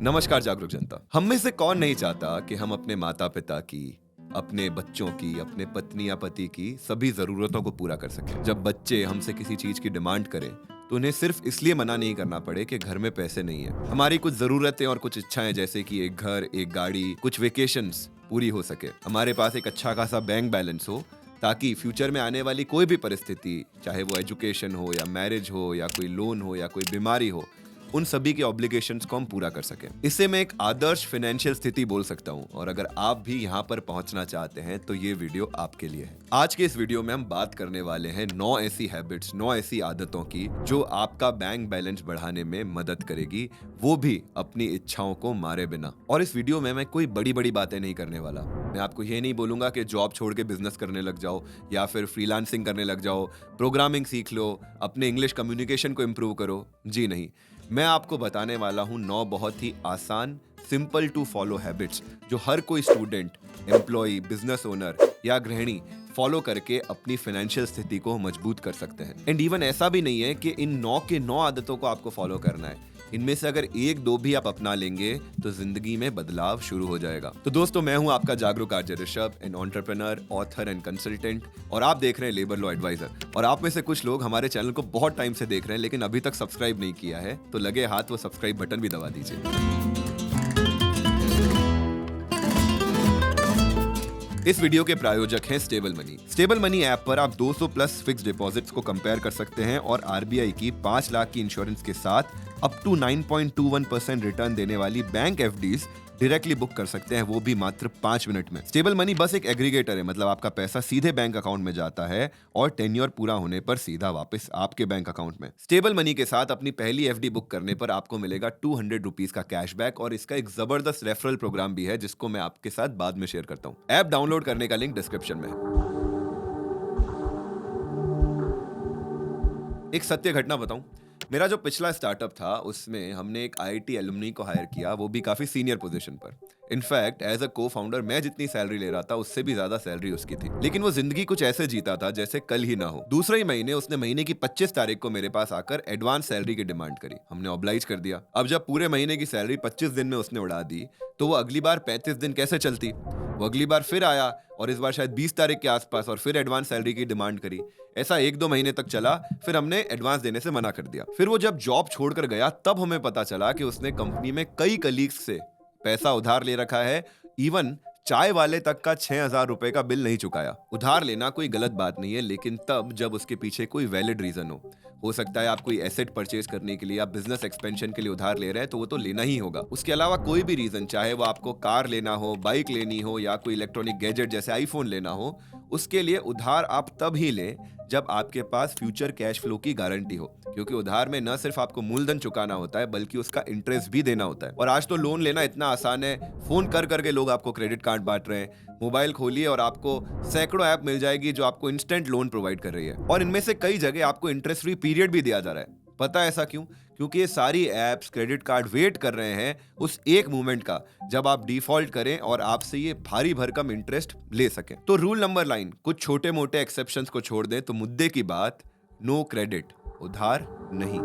नमस्कार जागरूक जनता। हम में से कौन नहीं चाहता कि हम अपने माता पिता की, अपने बच्चों की, अपने पत्नी या पति की सभी जरूरतों को पूरा कर सकें। जब बच्चे हमसे किसी चीज की डिमांड करें तो उन्हें सिर्फ इसलिए मना नहीं करना पड़े कि घर में पैसे नहीं है। हमारी कुछ जरूरतें और कुछ इच्छाएं जैसे कि एक घर, एक गाड़ी, कुछ वेकेशंस पूरी हो सके। हमारे पास एक अच्छा खासा बैंक बैलेंस हो ताकि फ्यूचर में आने वाली कोई भी परिस्थिति, चाहे वो एजुकेशन हो या मैरिज हो या कोई लोन हो या कोई बीमारी हो, उन सभी के ऑब्लिगेशंस को हम पूरा कर सकें। इसे मैं एक आदर्श फाइनेंशियल स्थिति बोल सकता हूं। और अगर आप भी यहां पर पहुंचना चाहते हैं तो ये वीडियो आपके लिए है। आज के इस वीडियो में हम बात करने वाले हैं 9 ऐसी हैबिट्स, 9 ऐसी आदतों की जो आपका बैंक बैलेंस बढ़ाने में मदद करेगी, वो भी अपनी इच्छाओं को मारे बिना। और इस वीडियो में मैं कोई बड़ी बड़ी बातें नहीं करने वाला। मैं आपको ये नहीं बोलूंगा कि जॉब छोड़ के बिजनेस करने लग जाओ या फिर फ्रीलांसिंग करने लग जाओ, प्रोग्रामिंग सीख लो, अपने इंग्लिश कम्युनिकेशन को इंप्रूव करो। जी नहीं, मैं आपको बताने वाला हूं 9 बहुत ही आसान, सिंपल टू फॉलो हैबिट्स जो हर कोई स्टूडेंट, एम्प्लॉय, बिजनेस ओनर या गृहिणी फॉलो करके अपनी फाइनेंशियल स्थिति को मजबूत कर सकते हैं। एंड इवन ऐसा भी नहीं है कि इन 9 के 9 आदतों को आपको फॉलो करना है। इनमें से अगर एक दो भी आप अपना लेंगे तो जिंदगी में बदलाव शुरू हो जाएगा। तो दोस्तों, मैं हूं आपका जागरूक RJ Rishabh, an entrepreneur, author and consultant, और आप देख रहे हैं लेबर लॉ एडवाइजर। और आप में से कुछ लोग हमारे चैनल को बहुत टाइम से देख रहे हैं लेकिन अभी तक सब्सक्राइब नहीं किया है, तो लगे हाथ वो सब्सक्राइब बटन भी दबा दीजिए। इस वीडियो के प्रायोजक हैं stable money. Stable money app पर आप 200 प्लस फिक्स डिपॉजिट्स को कंपेयर कर सकते हैं और आरबीआई की 5 लाख की इंश्योरेंस के साथ अप टू 9.21% रिटर्न देने वाली बैंक एफडीज डायरेक्टली बुक कर सकते हैं, वो भी मात्र 5 मिनट में। स्टेबल मनी बस एक एग्रीगेटर है, मतलब आपका पैसा सीधे बैंक अकाउंट में जाता है और टेन्योर पूरा होने पर सीधा वापस आपके बैंक अकाउंट में। स्टेबल मनी के साथ अपनी पहली एफडी बुक करने पर आपको मिलेगा 200 रुपीज का कैशबैक, और इसका एक जबरदस्त रेफरल प्रोग्राम भी है जिसको मैं आपके साथ बाद में शेयर करता हूँ। ऐप डाउनलोड करने का लिंक डिस्क्रिप्शन में है। एक सत्य घटना बताऊं, मेरा जो पिछला स्टार्टअप था उसमें हमने एक आईआईटी एलुमनी को हायर किया, वो भी काफी सीनियर पोजीशन पर। इनफैक्ट एज अ को फाउंडर मैं जितनी सैलरी ले रहा था उससे भी ज्यादा सैलरी उसकी थी, लेकिन वो जिंदगी कुछ ऐसे जीता था जैसे कल ही ना हो। दूसरे ही महीने उसने महीने की 25 तारीख को मेरे पास आकर एडवांस सैलरी की डिमांड करी। हमने ऑब्लाइज कर दिया। अब जब पूरे महीने की सैलरी 25 दिन में उसने उड़ा दी तो वो अगली बार 35 दिन कैसे चलती। वो अगली बार फिर आया और इस बार शायद 20 तारीख के आसपास और फिर एडवांस सैलरी की डिमांड करी। ऐसा 1-2 महीने तक चला, फिर हमने एडवांस देने से मना कर दिया। फिर वो जब जॉब छोड़कर गया तब हमें पता चला कि उसने कंपनी में कई कलीग्स से पैसा उधार ले रखा है। इवन चाय वाले तक का 6,000 रुपए का बिल नहीं चुकाया। उधार लेना कोई गलत बात नहीं है, लेकिन तब जब उसके पीछे कोई वैलिड रीजन हो सकता है आप कोई एसेट परचेज करने के लिए, आप बिजनेस एक्सपेंशन के लिए उधार ले रहे हैं तो वो तो लेना ही होगा। उसके अलावा कोई भी रीजन, चाहे वो आपको कार लेना हो, बाइक लेनी हो या कोई इलेक्ट्रॉनिक गैजेट जैसे आईफोन लेना हो, उसके लिए उधार आप तब ही लें जब आपके पास फ्यूचर कैश फ्लो की गारंटी हो, क्योंकि उधार में न सिर्फ आपको मूलधन चुकाना होता है बल्कि उसका इंटरेस्ट भी देना होता है। और आज तो लोन लेना इतना आसान है, फोन कर करके लोग आपको क्रेडिट कार्ड बांट रहे हैं। मोबाइल खोलिए और आपको सैकड़ों ऐप मिल जाएगी जो आपको इंस्टेंट लोन प्रोवाइड कर रही है, और इनमें से कई जगह आपको इंटरेस्ट फ्री पीरियड भी दिया जा रहा है। पता है ऐसा क्यों? क्योंकि ये सारी एप्स, क्रेडिट कार्ड वेट कर रहे हैं उस एक मोमेंट का जब आप डिफॉल्ट करें और आपसे ये भारी भरकम इंटरेस्ट ले सकें। तो रूल नंबर लाइन, कुछ छोटे मोटे एक्सेप्शंस को छोड़ दें तो मुद्दे की बात, नो क्रेडिट, उधार नहीं।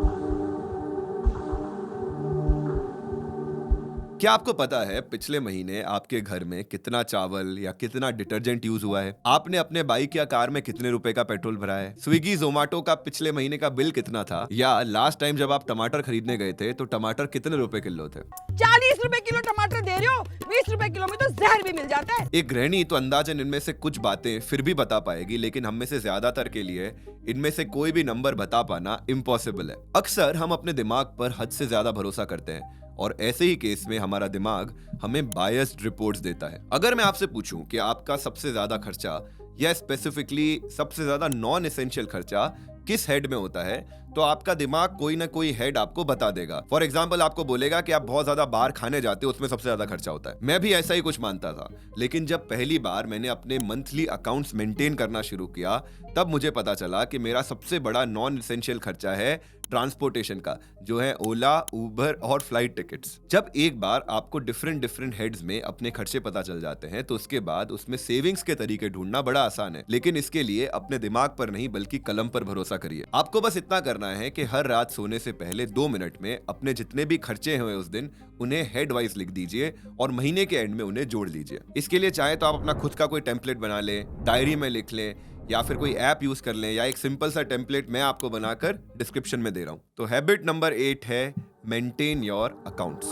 क्या आपको पता है पिछले महीने आपके घर में कितना चावल या कितना डिटर्जेंट यूज हुआ है? आपने अपने बाइक या कार में कितने रुपए का पेट्रोल भरा है? स्विगी जोमेटो का पिछले महीने का बिल कितना था? या लास्ट टाइम जब आप टमाटर खरीदने गए थे तो टमाटर कितने रुपए किलो थे? 40 रुपए किलो टमाटर दे रहे हो, 20 रुपए किलो में तो जहर भी मिल जाता है। एक गृहिणी तो अंदाजन इनमें से कुछ बातें फिर भी बता पाएगी, लेकिन हम में से ज्यादातर के लिए इनमें से कोई भी नंबर बता पाना इम्पॉसिबल है। अक्सर हम अपने दिमाग पर हद से ज्यादा भरोसा करते हैं और ऐसे ही केस में हमारा दिमाग हमें बायस्ड रिपोर्ट्स देता है। अगर मैं आपसे पूछूं कि आपका सबसे ज्यादा खर्चा या स्पेसिफिकली सबसे ज्यादा नॉन एसेंशियल खर्चा किस हेड में होता है, तो आपका दिमाग कोई ना कोई हेड आपको बता देगा। फॉर एग्जाम्पल आपको बोलेगा कि आप बहुत ज्यादा बाहर खाने जाते हो, उसमें सबसे ज्यादा खर्चा होता है। मैं भी ऐसा ही कुछ मानता था, लेकिन जब पहली बार मैंने अपने मंथली अकाउंट्स मेंटेन करना शुरू किया तब मुझे पता चला कि मेरा सबसे बड़ा नॉन एसेंशियल खर्चा है ट्रांसपोर्टेशन का, जो है ओला, उबर और फ्लाइट टिकट्स। जब एक बार आपको डिफरेंट हेड्स में अपने खर्चे पता चल जाते हैं तो उसके बाद उसमें सेविंग्स के तरीके ढूंढना बड़ा आसान है, लेकिन इसके लिए अपने दिमाग पर नहीं बल्कि कलम पर भरोसा भरोसा करिए। आपको बस इतना करना है कि हर रात सोने से पहले 2 मिनट में अपने जितने भी खर्चे हुए उस दिन उन्हें हेड वाइज लिख दीजिए और महीने के एंड में उन्हें जोड़ लीजिए। इसके लिए चाहे तो आप अपना खुद का कोई टेम्पलेट बना लें, डायरी में लिख लें, या फिर कोई ऐप यूज कर लें, या एक सिंपल सा टेम्पलेट मैं आपको बनाकर डिस्क्रिप्शन में दे रहा हूं। तो हैबिट नंबर 8 है maintain your accounts.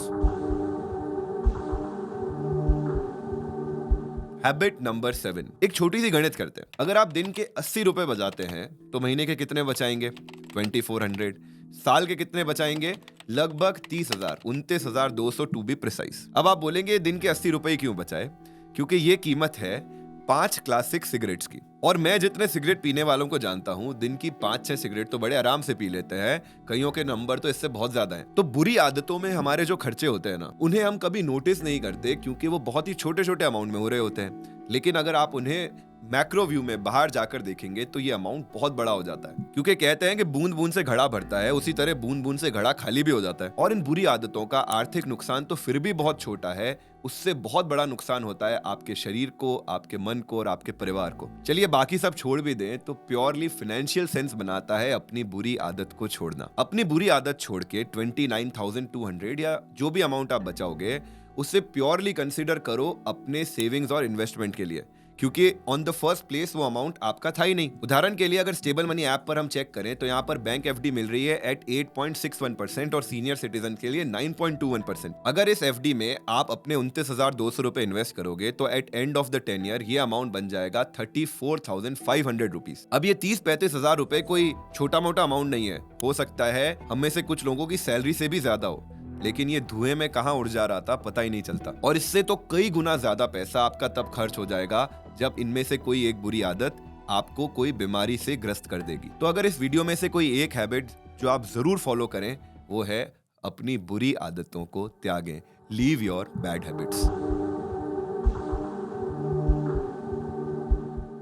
Habit number 7, एक छोटी सी गणित करते हैं। अगर आप दिन के 80 रुपए बचाते हैं तो महीने के कितने बचाएंगे? 2400। साल के कितने बचाएंगे? लगभग 30,000, 29,200 टू बी प्रिसाइज। अब आप बोलेंगे दिन के 80 रुपए क्यों बचाए? क्योंकि ये कीमत है 5 क्लासिक सिगरेट्स की। और मैं जितने सिगरेट पीने वालों को जानता हूं, दिन की 5-6 सिगरेट तो बड़े आराम से पी लेते हैं, कईयों के नंबर तो इससे बहुत ज्यादा हैं। तो बुरी आदतों में हमारे जो खर्चे होते हैं ना, उन्हें हम कभी नोटिस नहीं करते क्योंकि वो बहुत ही छोटे छोटे अमाउंट में हो रहे होते हैं। लेकिन अगर आप उन्हें मैक्रो व्यू में बाहर जाकर देखेंगे तो ये अमाउंट बहुत बड़ा हो जाता है। क्योंकि कहते हैं कि बूंद बूंद से घड़ा भरता है, उसी तरह बूंद बूंद से घड़ा खाली भी हो जाता है। और इन बुरी आदतों का आर्थिक नुकसान तो फिर भी बहुत छोटा है, उससे बहुत बड़ा नुकसान होता है आपके शरीर को, आपके मन को और आपके परिवार को। चलिए बाकी सब छोड़ भी दें तो प्योरली फाइनेंशियल सेंस बनाता है अपनी बुरी आदत को छोड़ना। अपनी बुरी आदत छोड़ के 29,200 या जो भी अमाउंट आप बचाओगे उसे प्योरली कंसीडर करो अपने सेविंग्स और इन्वेस्टमेंट के लिए, क्योंकि ऑन द फर्स्ट प्लेस वो अमाउंट आपका था ही नहीं। उदाहरण के लिए अगर स्टेबल मनी ऐप पर हम चेक करें तो यहाँ पर बैंक एफडी मिल रही है एट 8.61% और सीनियर सिटीजन के लिए 9.21%। अगर इस एफडी में आप अपने 29,200 रुपए इन्वेस्ट करोगे तो at end of the 10 year ये अमाउंट बन जाएगा 34,500 रुपीज। अब ये 30-35 हजार रुपए कोई छोटा मोटा अमाउंट नहीं है। हो सकता है हम में से कुछ लोगों की सैलरी से भी ज्यादा हो, लेकिन ये धुएं में कहां उड़ जा रहा था पता ही नहीं चलता। और इससे तो कई गुना ज्यादा पैसा आपका तब खर्च हो जाएगा जब इनमें से कोई एक बुरी आदत आपको कोई बीमारी से ग्रस्त कर देगी। तो अगर इस वीडियो में से कोई एक हैबिट जो आप जरूर फॉलो करें वो है अपनी बुरी आदतों को त्यागें। Leave your bad habits.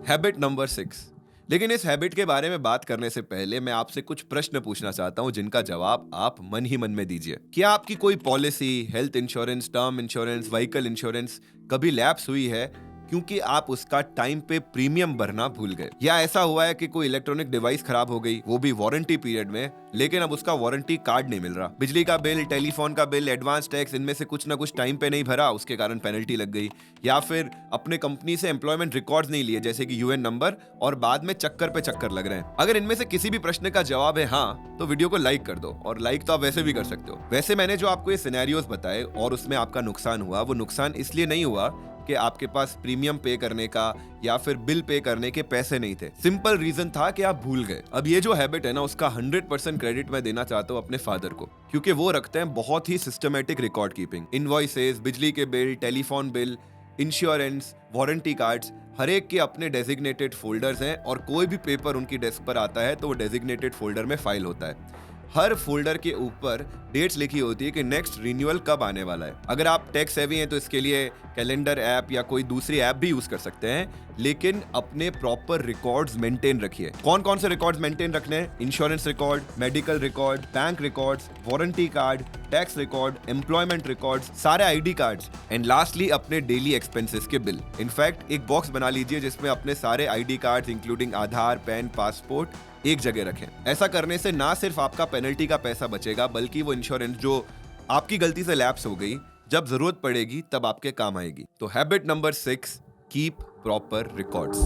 Habit number 6। लेकिन इस हैबिट के बारे में बात करने से पहले मैं आपसे कुछ प्रश्न पूछना चाहता हूं जिनका जवाब आप मन ही मन में दीजिए। क्या आपकी कोई policy, health insurance, term insurance, vehicle insurance कभी लैप्स हुई है क्योंकि आप उसका टाइम पे प्रीमियम भरना भूल गए? या ऐसा हुआ है कि कोई इलेक्ट्रॉनिक डिवाइस खराब हो गई, वो भी वारंटी पीरियड में, लेकिन अब उसका वारंटी कार्ड नहीं मिल रहा? बिजली का बिल, टेलीफोन का बिल, एडवांस टैक्स, इनमें से कुछ ना कुछ टाइम पे नहीं भरा, उसके कारण पेनल्टी लग गई। या फिर अपने कंपनी से एम्प्लॉयमेंट रिकॉर्ड्स नहीं लिए, जैसे कि यूएन नंबर, और बाद में चक्कर पे चक्कर लग रहे हैं। अगर इनमें से किसी भी प्रश्न का जवाब है हाँ, तो वीडियो को लाइक कर दो। और लाइक तो आप वैसे भी कर सकते हो। वैसे मैंने जो आपको ये सिनेरियोस बताए और उसमें आपका नुकसान हुआ, वो नुकसान इसलिए नहीं हुआ कि आपके पास प्रीमियम पे करने का या फिर बिल पे करने के पैसे नहीं थे। सिंपल रीजन था कि आप भूल गए। अब ये जो हैबिट है ना, उसका 100% क्रेडिट मैं देना चाहता हूँ अपने फादर को, क्योंकि वो रखते हैं बहुत ही सिस्टमेटिक रिकॉर्ड कीपिंग। इनवॉइसेस, बिजली के bill, telephone bill, insurance, warranty cards, हर एक के अपने डेजिग्नेटेड फोल्डर्स हैं और कोई भी पेपर उनकी डेस्क पर आता है तो वो डेजिग्नेटेड फोल्डर में फाइल होता है। हर फोल्डर के ऊपर डेट्स लिखी होती है कि नेक्स्ट रिन्यूअल कब आने वाला है। अगर आप टेक सेवी हैं तो इसके लिए कैलेंडर ऐप या कोई दूसरी ऐप भी यूज कर सकते हैं, लेकिन अपने प्रॉपर रिकॉर्ड्स मेंटेन रखिए। कौन कौन से रिकॉर्ड्स मेंटेन रखने हैं? Insurance record, medical record, bank records, warranty card, tax record, employment records, सारे आईडी कार्ड्स, एंड लास्टली अपने डेली एक्सपेंसेस के बिल। इनफैक्ट एक बॉक्स बना लीजिए जिसमें अपने सारे आईडी कार्ड्स इंक्लूडिंग आधार, पैन, पासपोर्ट एक जगह रखें। ऐसा करने से ना सिर्फ आपका पेनल्टी का पैसा बचेगा, बल्कि वो इंश्योरेंस जो आपकी गलती से लैप्स हो गई, जब जरूरत पड़ेगी तब आपके काम आएगी। तो habit number 6, keep proper records.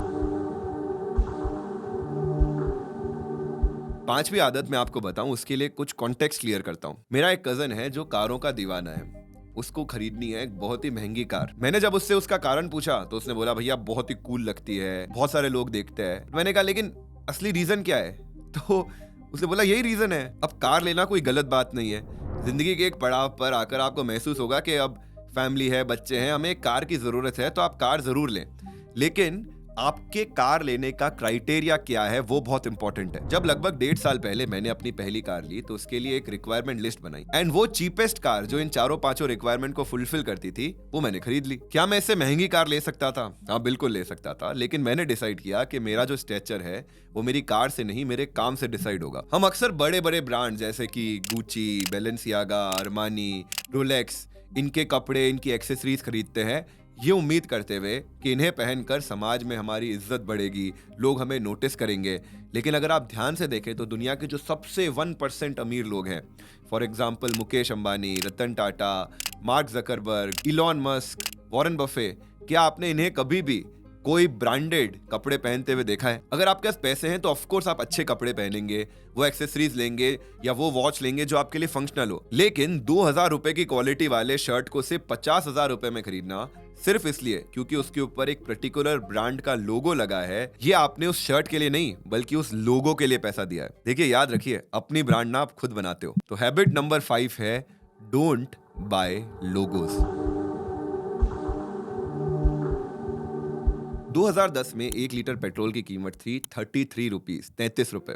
5वीं आदत मैं आपको बताऊं, उसके लिए कुछ कॉन्टेक्स्ट क्लियर करता हूं। मेरा एक कजन है जो कारों का दीवाना है। उसको खरीदनी है एक बहुत ही महंगी कार। मैंने जब उससे उसका कारण पूछा तो उसने बोला भैया बहुत ही कूल लगती है, बहुत सारे लोग देखते हैं। मैंने कहा लेकिन असली रीजन क्या है? तो उसने बोला यही रीजन है। अब कार लेना कोई गलत बात नहीं है। जिंदगी के एक पड़ाव पर आकर आपको महसूस होगा कि अब फैमिली है, बच्चे हैं, हमें एक कार की जरूरत है, तो आप कार जरूर लें। लेकिन आपके कार लेने का क्राइटेरिया क्या है वो बहुत इंपॉर्टेंट है। जब लगभग 1.5 साल पहले मैंने अपनी पहली कार ली तो उसके लिए एक रिक्वायरमेंट लिस्ट बनाई एंड वो चीपेस्ट कार जो इन 4-5 रिक्वायरमेंट को फुलफिल करती थी वो मैंने खरीद ली। क्या मैं इससे महंगी कार ले सकता था? हाँ बिल्कुल ले सकता था, लेकिन मैंने डिसाइड किया कि मेरा जो स्टेचर है वो मेरी कार से नहीं मेरे काम से डिसाइड होगा। हम अक्सर बड़े बड़े ब्रांड जैसे कि गुची, बैलेंसियागा, अरमानी, रोलेक्स, इनके कपड़े, इनकी एक्सेसरीज खरीदते हैं, ये उम्मीद करते हुए कि इन्हें पहनकर समाज में हमारी इज्जत बढ़ेगी, लोग हमें नोटिस करेंगे। लेकिन अगर आप ध्यान से देखें तो दुनिया के जो सबसे 1% अमीर लोग हैं, for example Mukesh Ambani, Ratan Tata, mark Zuckerberg, Elon Musk, Warren Buffett, क्या आपने इन्हें कभी भी कोई ब्रांडेड कपड़े पहनते हुए देखा है? अगर आपके पास पैसे हैं तो ऑफ कोर्स आप अच्छे कपड़े पहनेंगे, वो एक्सेसरीज लेंगे या वो वॉच लेंगे जो आपके लिए फंक्शनल हो। लेकिन 2000 रुपए की क्वालिटी वाले शर्ट को सिर्फ 50,000 रुपए में खरीदना सिर्फ इसलिए क्योंकि उसके ऊपर एक पर्टिकुलर ब्रांड का लोगो लगा है, ये आपने उस शर्ट के लिए नहीं बल्कि उस लोगो के लिए पैसा दिया है। देखिए, याद रखिए, अपनी ब्रांड ना आप खुद बनाते हो। तो हैबिट नंबर 5 है डोंट बाय लोगोस। 2010 में 1 लीटर पेट्रोल की कीमत थी 33 रुपीज, 33 रुपए,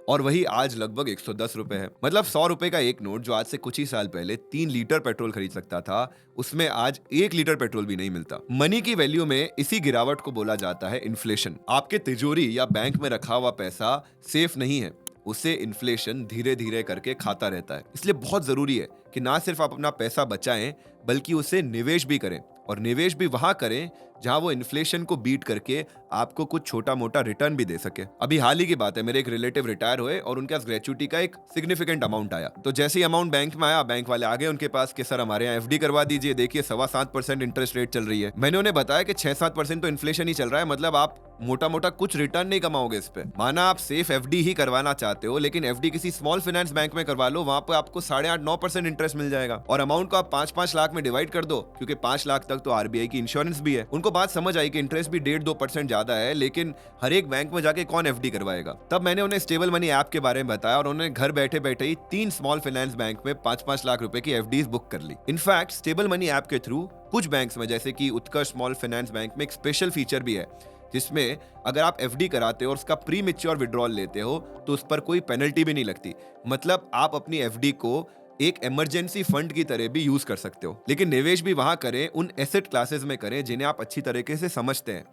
और वही आज लगभग 110 रुपए है। मतलब 100 रुपए का एक नोट जो आज से कुछ ही साल पहले 3 लीटर पेट्रोल खरीद सकता था, उसमें आज 1 लीटर पेट्रोल भी नहीं मिलता। मनी की वैल्यू में इसी गिरावट को बोला जाता है इन्फ्लेशन। आपके तिजोरी या बैंक में रखा हुआ पैसा सेफ नहीं है, उसे इन्फ्लेशन धीरे धीरे करके खाता रहता है। इसलिए बहुत जरूरी है कि ना सिर्फ आप अपना पैसा बचाएं बल्कि उसे निवेश भी करें, और निवेश भी वहां करें जहां वो इन्फ्लेशन को बीट करके आपको कुछ छोटा मोटा रिटर्न भी दे सके। अभी हाल ही की बात है, मेरे एक रिलेटिव रिटायर हुए और उनके पास ग्रेचुइटी का एक सिग्निफिकेंट अमाउंट आया। तो जैसे ही अमाउंट बैंक में आया, बैंक वाले आ गए उनके पास कि सर हमारे यहाँ एफडी करवा दीजिए, देखिए 7.25% इंटरेस्ट रेट चल रही है। मैंने उन्हें बताया कि 6-7% तो इन्फ्लेशन ही चल रहा है, मतलब आप मोटा मोटा कुछ रिटर्न नहीं कमाओगे इस पे। माना आप सेफ एफडी ही करवाना चाहते हो, लेकिन एफडी किसी स्मॉल फाइनेंस बैंक में करवा लो, वहां पर आपको 8.5-9% इंटरेस्ट मिल जाएगा, और अमाउंट को आप 5-5 लाख में डिवाइड कर दो, क्योंकि 5 लाख तक तो आरबीआई की इंश्योरेंस भी है। उनको बात समझ आई कि इंटरेस्ट भी 1.5-2% ज्यादा है, लेकिन हर एक बैंक में जाके कौन एफडी करवाएगा। तब मैंने उन्हें स्टेबल मनी ऐप के बारे में बताया और उन्होंने घर बैठे बैठे ही 3 स्मॉल फाइनेंस बैंक में 5-5 लाख रुपए की एफडीज बुक कर ली। इनफैक्ट स्टेबल मनी ऐप के थ्रू कुछ बैंक्स में, जैसे कि उत्कर्ष स्मॉल फाइनेंस बैंक में, एक स्पेशल फीचर भी है जिसमें अगर आप एफडी कराते हो और उसका प्री मैच्योर विड्रॉल लेते हो तो उस पर कोई पेनल्टी भी नहीं लगती। मतलब आप अपनी एफडी को एक इमरजेंसी फंड की तरह भी यूज कर सकते हो। लेकिन निवेश भी वहां करें, उन एसेट क्लासेस में करें जिन्हें आप अच्छी तरीके से समझते हैं।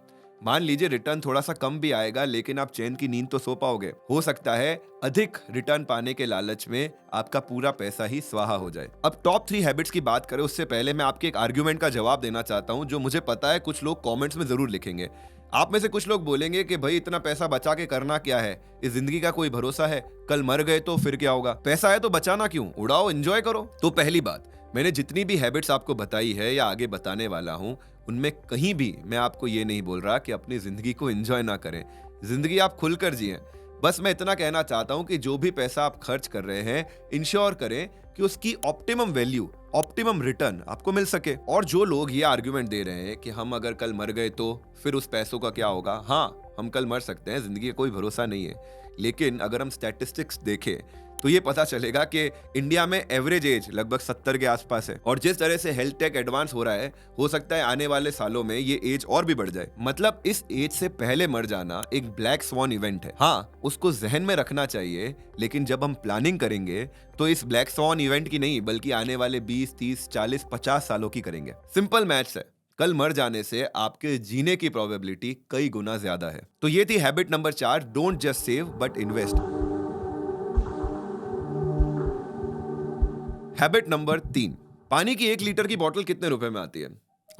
मान लीजिए रिटर्न थोड़ा सा कम भी आएगा, लेकिन आप चैन की नींद तो सो पाओगे। हो सकता है अधिक रिटर्न पाने के लालच में आपका पूरा पैसा ही स्वाहा हो जाए। अब टॉप 3 हैबिट्स की बात करें उससे पहले मैं आपके एक आर्ग्यूमेंट का जवाब देना चाहता हूं, जो मुझे पता है कुछ लोग कमेंट्स में जरूर लिखेंगे। आप में से कुछ लोग बोलेंगे कि भाई इतना पैसा बचा के करना क्या है, इस जिंदगी का कोई भरोसा है, कल मर गए तो फिर क्या होगा, पैसा है तो बचाना क्यों, उड़ाओ, एंजॉय करो। तो पहली बात, मैंने जितनी भी हैबिट्स आपको बताई है या आगे बताने वाला हूं, उनमें कहीं भी मैं आपको ये नहीं बोल रहा कि अपनी जिंदगी को एंजॉय ना करें। जिंदगी आप खुलकर जिएं। बस मैं इतना कहना चाहता हूं कि जो भी पैसा आप खर्च कर रहे हैं, इंश्योर करें कि उसकी ऑप्टिमम वैल्यू, ऑप्टिमम रिटर्न आपको मिल सके। और जो लोग ये आर्ग्यूमेंट दे रहे हैं कि हम अगर कल मर गए तो फिर उस पैसों का क्या होगा, हाँ हम कल मर सकते हैं, जिंदगी का कोई भरोसा नहीं है। लेकिन अगर हम स्टैटिस्टिक्स देखें तो ये पता चलेगा कि इंडिया में एवरेज एज लगभग 70 के आसपास है, और जिस तरह से हेल्थ टेक एडवांस हो रहा है, हो सकता है आने वाले सालों में ये एज और भी बढ़ जाए। मतलब इस एज से पहले मर जाना एक ब्लैक स्वॉन इवेंट है। हाँ, उसको जहन में रखना चाहिए, लेकिन जब हम प्लानिंग करेंगे तो इस ब्लैक स्वॉन इवेंट की नहीं बल्कि आने वाले 20, 30, 40, 50 सालों की करेंगे। सिंपल मैथ्स है, कल मर जाने से आपके जीने की प्रोबेबिलिटी कई गुना ज्यादा है। तो ये थी habit number 4, don't just save but invest. Habit number 3, पानी की 1 लीटर की बोतल कितने रुपए में आती है?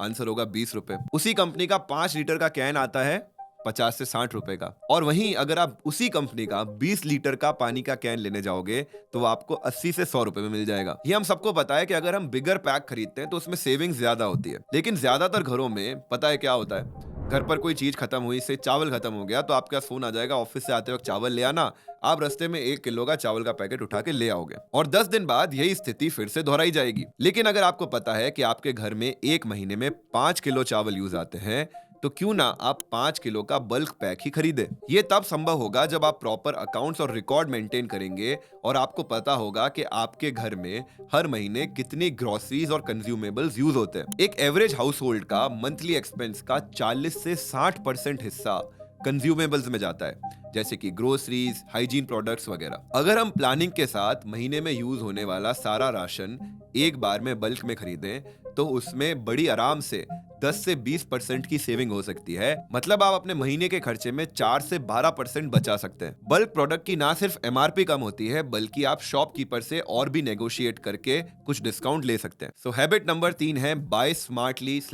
आंसर होगा 20 रुपए। उसी कंपनी का 5 लीटर का कैन आता है 50 से 60 रुपए का। और वहीं अगर आप उसी कंपनी का 20 लीटर का पानी का कैन लेने जाओगे तो वो आपको 80 से 100 रुपए में मिल जाएगा। ये हम सबको पता है कि अगर हम बिगर पैक खरीदते हैं तो उसमें सेविंग ज्यादा होती है। लेकिन ज्यादातर घरों में पता है क्या होता है, घर पर कोई चीज खत्म हुई, से चावल खत्म हो गया तो आपके पास फोन आ जाएगा, ऑफिस से आते वक्त चावल ले आना। आप रास्ते में 1 किलो का चावल का पैकेट उठा के ले आओगे, और 10 दिन बाद यही स्थिति फिर से दोहराई जाएगी। लेकिन अगर आपको पता है कि आपके घर में 1 महीने में 5 किलो चावल यूज आते हैं, तो क्यों ना आप 5 किलो का बल्क पैक ही खरीदे। ये तब संभव होगा जब आप प्रॉपर अकाउंट्स और रिकॉर्ड मेंटेन करेंगे और आपको पता होगा कि आपके घर में हर महीने कितनी ग्रोसरीज और कंज्यूमेबल्स यूज होते हैं। एक एवरेज हाउस होल्ड का मंथली एक्सपेंस का 40 से 60% हिस्सा कंज्यूमेबल्स में जाता है, जैसे कि ग्रोसरीज, हाइजीन प्रोडक्ट्स वगैरह। अगर हम प्लानिंग के साथ महीने में यूज होने वाला सारा राशन एक बार में बल्क में खरीदें तो उसमें बड़ी आराम से 10 से 20% की सेविंग हो सकती है। मतलब आप अपने महीने के खर्चे में 4 से 12% बचा सकते हैं। बल्क प्रोडक्ट की ना सिर्फ एमआरपी कम होती है, बल्कि आप शॉपकीपर से और भी नेगोशिएट करके कुछ डिस्काउंट ले सकते हैं। सो हैबिट नंबर 3 है buy smartly /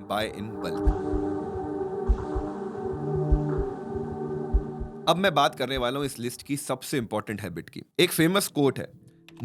buy in bulk. अब मैं बात करने वाला हूं इस लिस्ट की सबसे इंपॉर्टेंट हैबिट की। एक फेमस कोट है,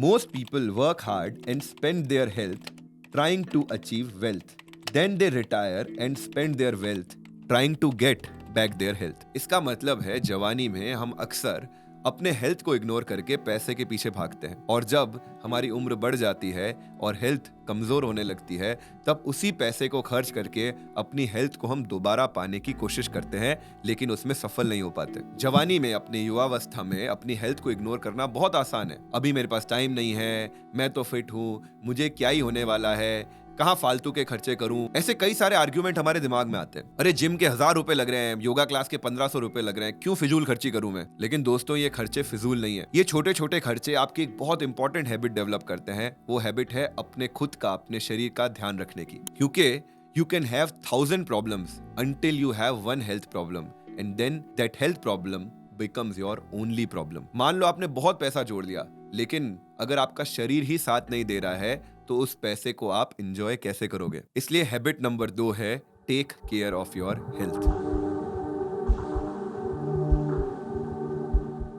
most people work hard and spend their health trying to achieve wealth, then they retire and spend their wealth trying to get back their health. इसका मतलब है जवानी में हम अक्सर अपने हेल्थ को इग्नोर करके पैसे के पीछे भागते हैं, और जब हमारी उम्र बढ़ जाती है और हेल्थ कमजोर होने लगती है तब उसी पैसे को खर्च करके अपनी हेल्थ को हम दोबारा पाने की कोशिश करते हैं, लेकिन उसमें सफल नहीं हो पाते। जवानी में अपने युवावस्था में अपनी हेल्थ को इग्नोर करना बहुत आसान है। अभी मेरे पास टाइम नहीं है, मैं तो फिट हूँ, मुझे क्या ही होने वाला है, कहाँ फालतू के खर्चे करूं, ऐसे कई सारे आर्ग्यूमेंट हमारे दिमाग में आते हैं। अरे जिम के 1000 रुपए लग रहे हैं, योगा क्लास के 1500 रुपए लग रहे हैं, क्यों फिजूल खर्ची करूं मैं। लेकिन दोस्तों ये खर्चे फिजूल नहीं है। ये छोटे छोटे खर्चे आपकी एक बहुत इंपॉर्टेंट हैबिट डेवलप करते हैं। वो हैबिट है अपने खुद का, अपने शरीर का ध्यान रखने की। क्योंकि you can have 1000 problems until you have one health problem, and then that health problem becomes your only problem. मान लो आपने बहुत पैसा जोड़ लिया, लेकिन अगर आपका शरीर ही साथ नहीं दे रहा है तो उस पैसे को आप एंजॉय कैसे करोगे। इसलिए हैबिट नंबर 2 है take care of your health.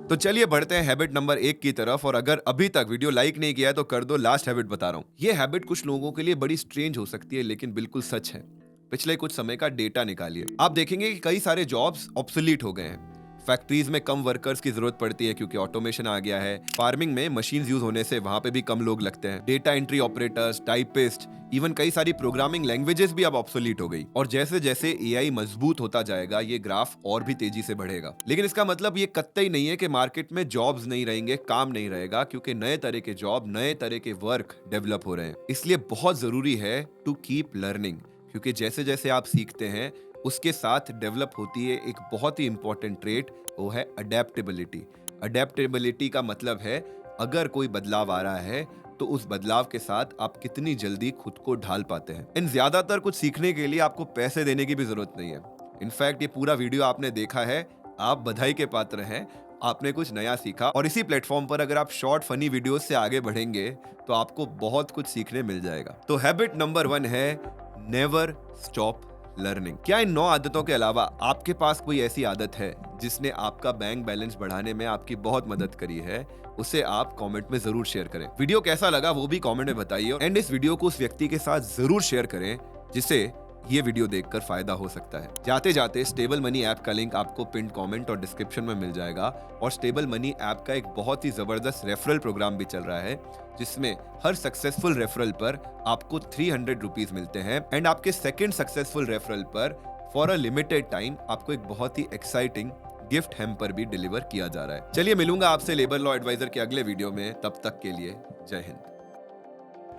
तो चलिए बढ़ते हैं हैबिट नंबर 1 की तरफ। और अगर अभी तक वीडियो लाइक नहीं किया है तो कर दो। लास्ट हैबिट बता रहा हूं। ये हैबिट कुछ लोगों के लिए बड़ी स्ट्रेंज हो सकती है, लेकिन बिल्कुल सच है। पिछले कुछ समय का डेटा निकालिए, आप देखेंगे कि कई सारे जॉब्स ऑब्सोलीट हो गए हैं। फैक्ट्रीज में कम वर्कर्स की जरूरत पड़ती है क्योंकि ऑटोमेशन आ गया है। फार्मिंग में मशीन्स यूज होने से वहां पे भी कम लोग लगते हैं। Data entry operators, typist, even कई सारी प्रोग्रामिंग लैंग्वेजेस भी अब ऑब्सोलीट हो गई। और जैसे जैसे एआई मजबूत होता जाएगा ये ग्राफ और भी तेजी से बढ़ेगा। लेकिन इसका मतलब ये कतई नहीं है कि मार्केट में जॉब्स नहीं रहेंगे, काम नहीं रहेगा, क्योंकि नए तरह के जॉब, नए तरह के वर्क डेवलप हो रहे हैं। इसलिए बहुत जरूरी है टू कीप लर्निंग, क्योंकि जैसे जैसे आप सीखते हैं उसके साथ डेवलप होती है एक बहुत ही इंपॉर्टेंट ट्रेट, वो है अडेप्टेबिलिटी। अडेप्टेबिलिटी का मतलब है अगर कोई बदलाव आ रहा है तो उस बदलाव के साथ आप कितनी जल्दी खुद को ढाल पाते हैं। इन ज्यादातर कुछ सीखने के लिए आपको पैसे देने की भी जरूरत नहीं है। इनफैक्ट ये पूरा वीडियो आपने देखा है, आप बधाई के पात्र हैं, आपने कुछ नया सीखा। और इसी प्लेटफॉर्म पर अगर आप शॉर्ट फनी वीडियोस से आगे बढ़ेंगे तो आपको बहुत कुछ सीखने मिल जाएगा। तो हैबिट नंबर 1 है नेवर स्टॉप लर्निंग। क्या इन 9 आदतों के अलावा आपके पास कोई ऐसी आदत है जिसने आपका बैंक बैलेंस बढ़ाने में आपकी बहुत मदद करी है? उसे आप कमेंट में जरूर शेयर करें। वीडियो कैसा लगा वो भी कमेंट में बताइए, एंड इस वीडियो को उस व्यक्ति के साथ जरूर शेयर करें जिसे ये वीडियो देखकर फायदा हो सकता है। जाते जाते स्टेबल मनी ऐप का लिंक आपको पिन कमेंट और डिस्क्रिप्शन में मिल जाएगा। और स्टेबल मनी ऐप का एक बहुत ही जबरदस्त रेफरल प्रोग्राम भी चल रहा है, जिसमें हर सक्सेसफुल रेफरल पर आपको 300 रुपीज मिलते हैं, एंड आपके सेकंड सक्सेसफुल रेफरल पर फॉर अ लिमिटेड टाइम आपको एक बहुत ही एक्साइटिंग गिफ्ट हैम्पर भी डिलीवर किया जा रहा है। चलिए मिलूंगा आपसे लेबर लॉ एडवाइजर के अगले वीडियो में, तब तक के लिए जय हिंद।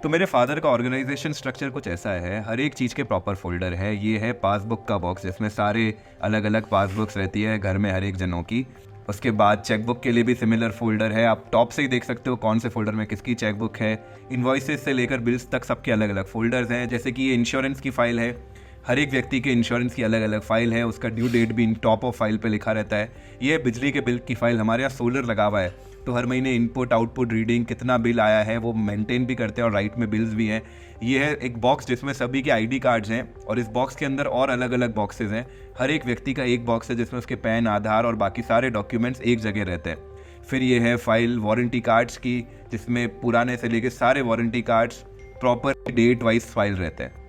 तो मेरे फादर का ऑर्गेनाइजेशन स्ट्रक्चर कुछ ऐसा है, हर एक चीज़ के प्रॉपर फोल्डर है। ये है पासबुक का बॉक्स जिसमें सारे अलग अलग पासबुक्स रहती है घर में हर एक जनों की। उसके बाद चेकबुक के लिए भी सिमिलर फोल्डर है, आप टॉप से ही देख सकते हो कौन से फोल्डर में किसकी चेकबुक है। इन्वॉइसेस से लेकर बिल्स तक सबके अलग अलग फोल्डर्स हैं। जैसे कि ये इंश्योरेंस की फ़ाइल है, हर एक व्यक्ति के इंश्योरेंस की अलग अलग फ़ाइल है, उसका ड्यू डेट भी टॉप ऑफ फाइल पे लिखा रहता है। ये बिजली के बिल की फ़ाइल, हमारे यहाँ सोलर लगा हुआ है तो हर महीने इनपुट आउटपुट रीडिंग कितना बिल आया है वो मेंटेन भी करते हैं, और राइट में बिल्स भी हैं। ये है एक बॉक्स जिसमें सभी के आईडी कार्ड्स हैं, और इस बॉक्स के अंदर और अलग अलग बॉक्सेस हैं। हर एक व्यक्ति का एक बॉक्स है जिसमें उसके पैन, आधार और बाकी सारे डॉक्यूमेंट्स एक जगह रहते हैं। फिर ये है फाइल वारंटी कार्ड्स की, जिसमें पुराने से लेकर सारे warranty cards proper date wise file रहते हैं।